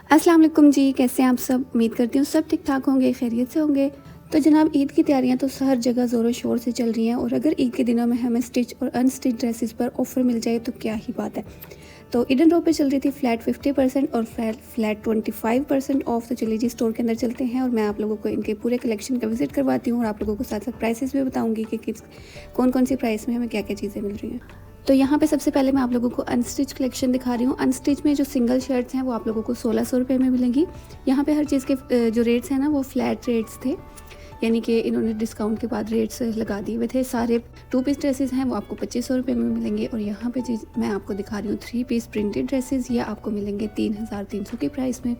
अस्सलाम वालेकुम जी, कैसे हैं आप सब? उम्मीद करती हूँ सब ठीक-ठाक होंगे, खैरियत से होंगे। तो जनाब ईद की तैयारियां तो हर जगह ज़ोरों-शोर से चल रही हैं और अगर ईद के दिनों में हमें स्टिच और अनस्टिच ड्रेसेस पर ऑफ़र मिल जाए तो क्या ही बात है। तो ईडन रो पे चल रही थी फ्लैट 50% और फ्लैट 25% ऑफ। तो चलिए जी स्टोर के अंदर चलते हैं और मैं आप लोगों को इनके पूरे कलेक्शन का विज़िट करवाती हूँ और आप लोगों को साथ-साथ प्राइसेस भी बताऊँगी कि किस कौन-कौन सी प्राइस में हमें क्या-क्या चीज़ें मिल रही हैं। तो यहाँ पे सबसे पहले मैं आप लोगों को अनस्टिच कलेक्शन दिखा रही हूँ। अनस्टिच में जो सिंगल शर्ट्स हैं वो आप लोगों को 1600 रुपये में मिलेंगी। यहाँ पे हर चीज़ के जो रेट्स हैं ना वो फ्लैट रेट्स थे, यानी कि इन्होंने डिस्काउंट के बाद रेट्स लगा दिए हुए थे। सारे 2 पीस ड्रेसेस हैं वो आपको 2500 रुपये में मिलेंगे और यहाँ पे चीज़ मैं आपको दिखा रही हूँ 3 पीस प्रिंटेड ड्रेसेस, ये आपको मिलेंगे 3300 की प्राइस में।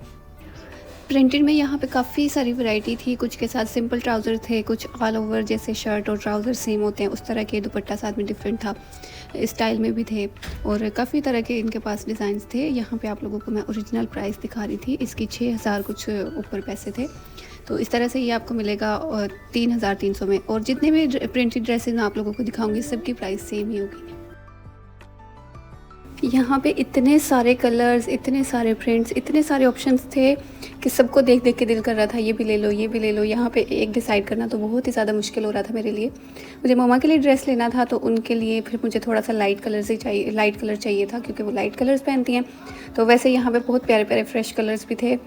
प्रिंटेड में यहाँ पे काफ़ी सारी वैरायटी थी, कुछ के साथ सिंपल ट्राउज़र थे, कुछ ऑल ओवर जैसे शर्ट और ट्राउज़र सेम होते हैं उस तरह के, दुपट्टा साथ में डिफरेंट था, स्टाइल में भी थे और काफ़ी तरह के इनके पास डिज़ाइंस थे। यहाँ पे आप लोगों को मैं ओरिजिनल प्राइस दिखा रही थी, इसकी 6000 कुछ ऊपर पैसे थे। तो इस तरह से ये आपको मिलेगा और 3300 में, और जितने भी प्रिंटेड ड्रेसेस मैं आप लोगों को दिखाऊंगी सबकी प्राइस सेम ही होगी। यहाँ पे इतने सारे कलर्स, इतने सारे प्रिंट्स, इतने सारे ऑप्शंस थे कि सबको देख देख के दिल कर रहा था ये भी ले लो, ये भी ले लो। यहाँ पे एक डिसाइड करना तो बहुत ही ज़्यादा मुश्किल हो रहा था मेरे लिए। मुझे मम्मा के लिए ड्रेस लेना था तो उनके लिए फिर मुझे थोड़ा सा लाइट कलर से चाहिए, लाइट कलर चाहिए था क्योंकि वो लाइट कलर्स पहनती हैं। तो वैसे यहाँ पे बहुत प्यारे प्यारे फ्रेश कलर्स भी थे।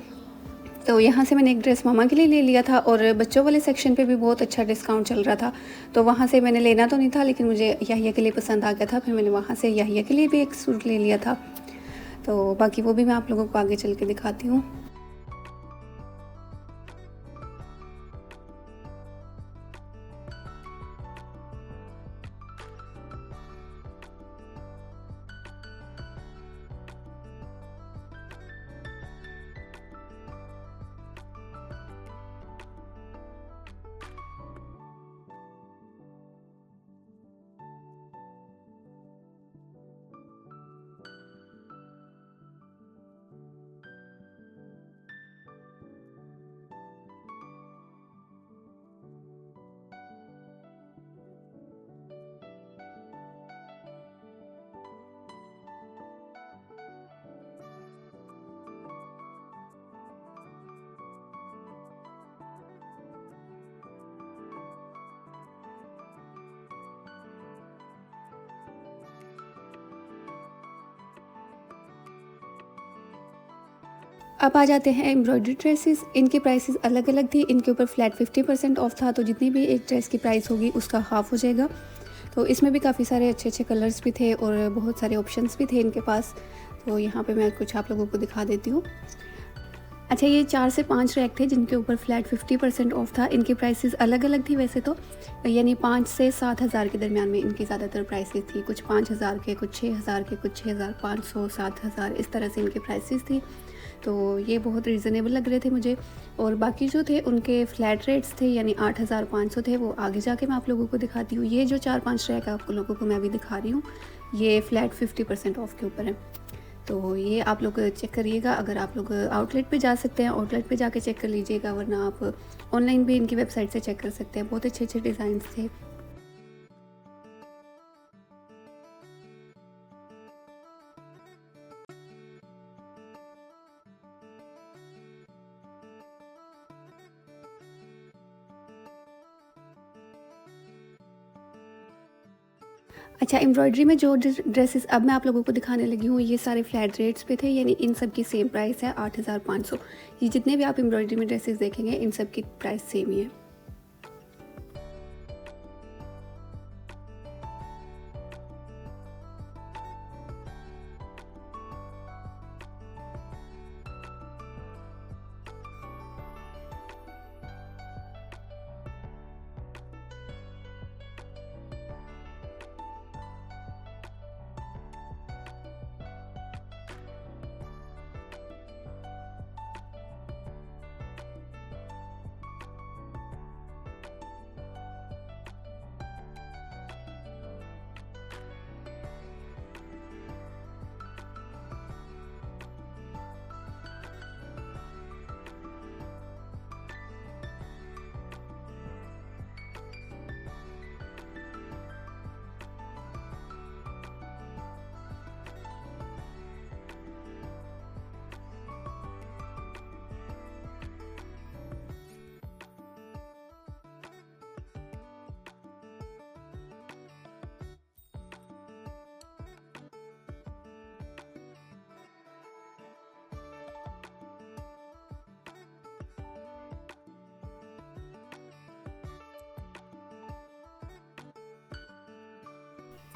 तो यहाँ से मैंने एक ड्रेस मामा के लिए ले लिया था और बच्चों वाले सेक्शन पे भी बहुत अच्छा डिस्काउंट चल रहा था। तो वहाँ से मैंने लेना तो नहीं था लेकिन मुझे याहिया के लिए पसंद आ गया था, फिर मैंने वहाँ से याहिया के लिए भी एक सूट ले लिया था। तो बाकी वो भी मैं आप लोगों को आगे चल के दिखाती हूँ। अब आ जाते हैं एम्ब्रॉयडरी ड्रेसेस। इनकी प्राइसेस अलग अलग थी, इनके ऊपर फ्लैट 50% ऑफ था, तो जितनी भी एक ड्रेस की प्राइस होगी उसका हाफ़ हो जाएगा। तो इसमें भी काफ़ी सारे अच्छे अच्छे कलर्स भी थे और बहुत सारे ऑप्शंस भी थे इनके पास। तो यहाँ पे मैं कुछ आप लोगों को दिखा देती हूँ। अच्छा, ये 4 से 5 रैक थे जिनके ऊपर फ्लैट 50% ऑफ था। इनकी प्राइसेस अलग अलग थी वैसे तो, यानी 5 से 7,000 के दरमियान में इनकी ज़्यादातर प्राइसेस थी। कुछ 5,000 के, कुछ 6,000 के, कुछ 6,500, 7,000, इस तरह से इनकी प्राइसेस थी। तो ये बहुत रीज़नेबल लग रहे थे मुझे। और बाकी जो थे उनके फ्लैट रेट्स थे, यानी 8,500 थे। वो आगे जाके मैं आप लोगों को दिखाती हूँ। ये जो 4-5 रैक आप लोगों को मैं अभी दिखा रही हूँ, ये फ्लैट 50% ऑफ के ऊपर है। तो ये आप लोग चेक करिएगा। अगर आप लोग आउटलेट पे जा सकते हैं, आउटलेट पे जाके चेक कर लीजिएगा, वरना आप ऑनलाइन भी इनकी वेबसाइट से चेक कर सकते हैं। बहुत अच्छे अच्छे डिज़ाइंस थे। अच्छा, एम्ब्रॉयडरी में जो ड्रेसेस अब मैं आप लोगों को दिखाने लगी हूँ, ये सारे फ्लैट रेट्स पे थे, यानी इन सब की सेम प्राइस है 8,500। ये जितने भी आप एम्ब्रॉयडरी में ड्रेसेस देखेंगे इन सब की प्राइस सेम ही है।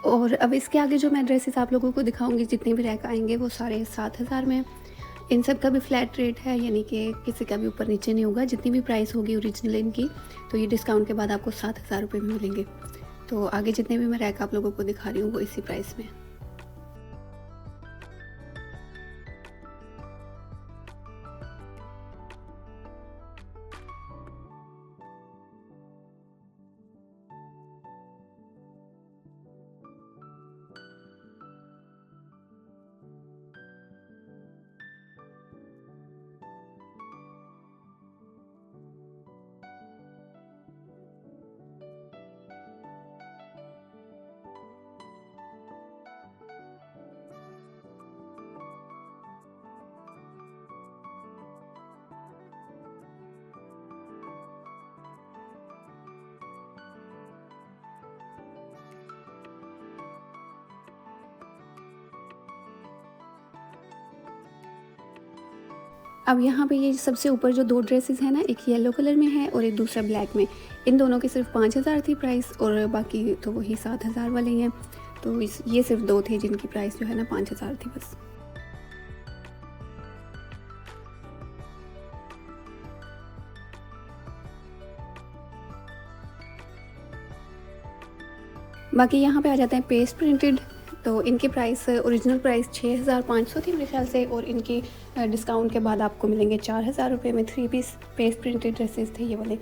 और अब इसके आगे जो मैं ड्रेसेस आप लोगों को दिखाऊँगी, जितने भी रैक आएँगे वो सारे 7,000 में। इन सब का भी फ्लैट रेट है, यानी कि किसी का भी ऊपर-नीचे नहीं होगा। जितनी भी प्राइस होगी ओरिजिनल इनकी, तो ये डिस्काउंट के बाद आपको 7,000 रुपए में मिलेंगे। तो आगे जितने भी मैं रैक आप लोगों को दिखा रही हूँ वो इसी प्राइस में। अब यहाँ पे ये सबसे ऊपर जो 2 ड्रेसेस हैं ना, एक येलो कलर में है और एक दूसरा ब्लैक में। इन दोनों की सिर्फ 5,000 थी प्राइस, और बाकी तो वही 7,000 वाले ही हैं। तो ये सिर्फ 2 थे जिनकी प्राइस जो है ना 5,000 थी बस। बाकी यहाँ पे आ जाते हैं पेस्ट प्रिंटेड। तो इनकी प्राइस ओरिजिनल प्राइस 6,500 थी मेरे ख़्याल से, और इनकी डिस्काउंट के बाद आपको मिलेंगे 4,000 रुपये में 3 पीस पेस्ट प्रिंटेड ड्रेसेस थे ये वाले।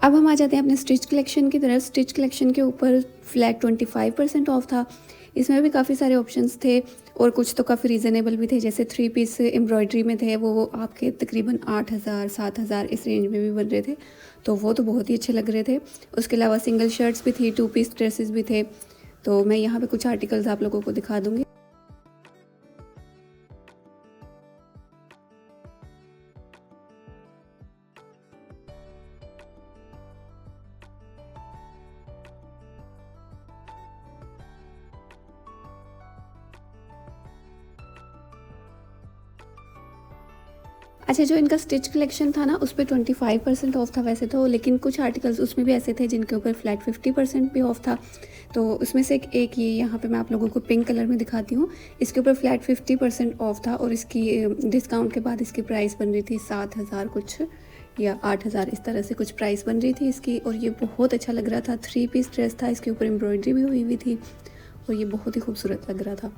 अब हम आ जाते हैं अपने स्टिच कलेक्शन की तरफ। स्टिच कलेक्शन के ऊपर फ्लैट 25% ऑफ था। इसमें भी काफ़ी सारे ऑप्शंस थे, और कुछ तो काफ़ी रीज़नेबल भी थे। जैसे 3 पीस एम्ब्रॉयडरी में थे, वो आपके तकरीबन 8,000 7,000 इस रेंज में भी बन रहे थे। तो वो तो बहुत ही अच्छे लग रहे थे। उसके अलावा सिंगल शर्ट्स भी थी, 2 पीस ड्रेसेस भी थे। तो मैं यहाँ पे कुछ आर्टिकल्स आप लोगों को दिखा दूँगी। अच्छा, जो इनका स्टिच कलेक्शन था ना, उस पे 25% ऑफ था वैसे तो, लेकिन कुछ आर्टिकल्स उसमें भी ऐसे थे जिनके ऊपर फ्लैट 50% भी ऑफ था। तो उसमें से एक ये यहाँ पे मैं आप लोगों को पिंक कलर में दिखाती हूँ। इसके ऊपर फ्लैट 50% ऑफ था, और इसकी डिस्काउंट के बाद इसकी प्राइस बन रही थी 7,000 कुछ या 8,000 इस तरह से कुछ प्राइस बन रही थी इसकी। और ये बहुत अच्छा लग रहा था। 3 पीस ड्रेस था, इसके ऊपर एम्ब्रॉयडरी भी हुई हुई थी, और ये बहुत ही खूबसूरत लग रहा था।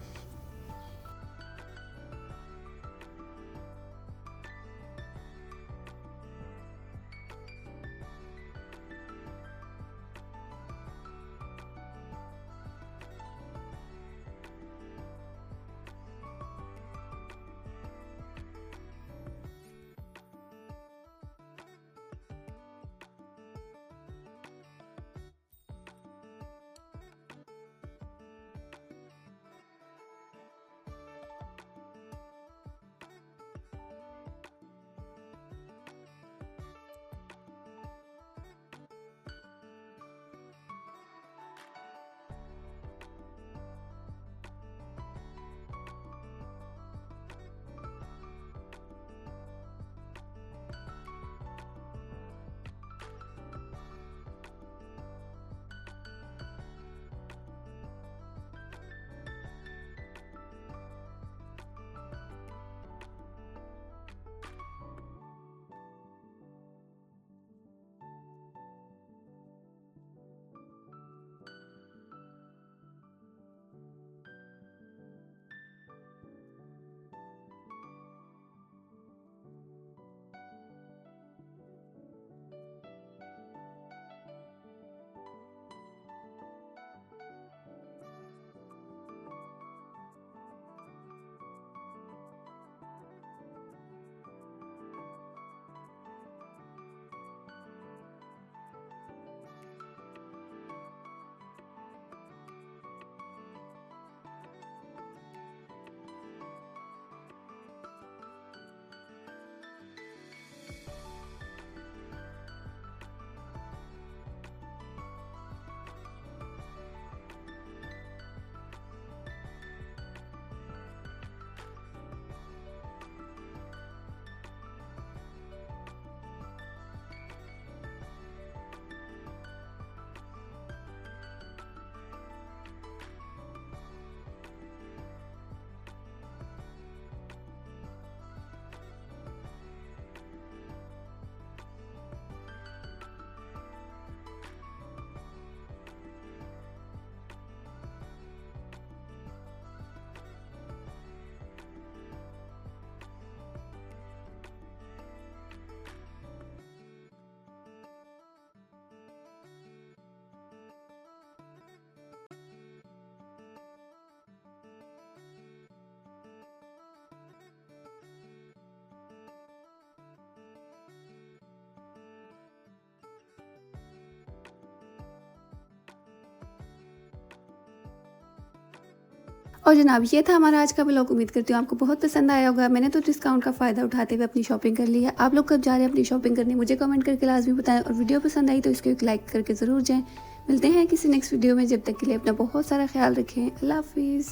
और जनाब ये था हमारा आज का व्लॉग। उम्मीद करती हूँ आपको बहुत पसंद आया होगा। मैंने तो डिस्काउंट का फ़ायदा उठाते हुए अपनी शॉपिंग कर ली है। आप लोग कब जा रहे हैं अपनी शॉपिंग करने, मुझे कमेंट करके लाजमी बताएं। और वीडियो पसंद आई तो इसको एक लाइक करके ज़रूर जाएँ। मिलते हैं किसी नेक्स्ट वीडियो में, जब तक के लिए अपना बहुत सारा ख्याल रखें। अल्लाह हाफिज़।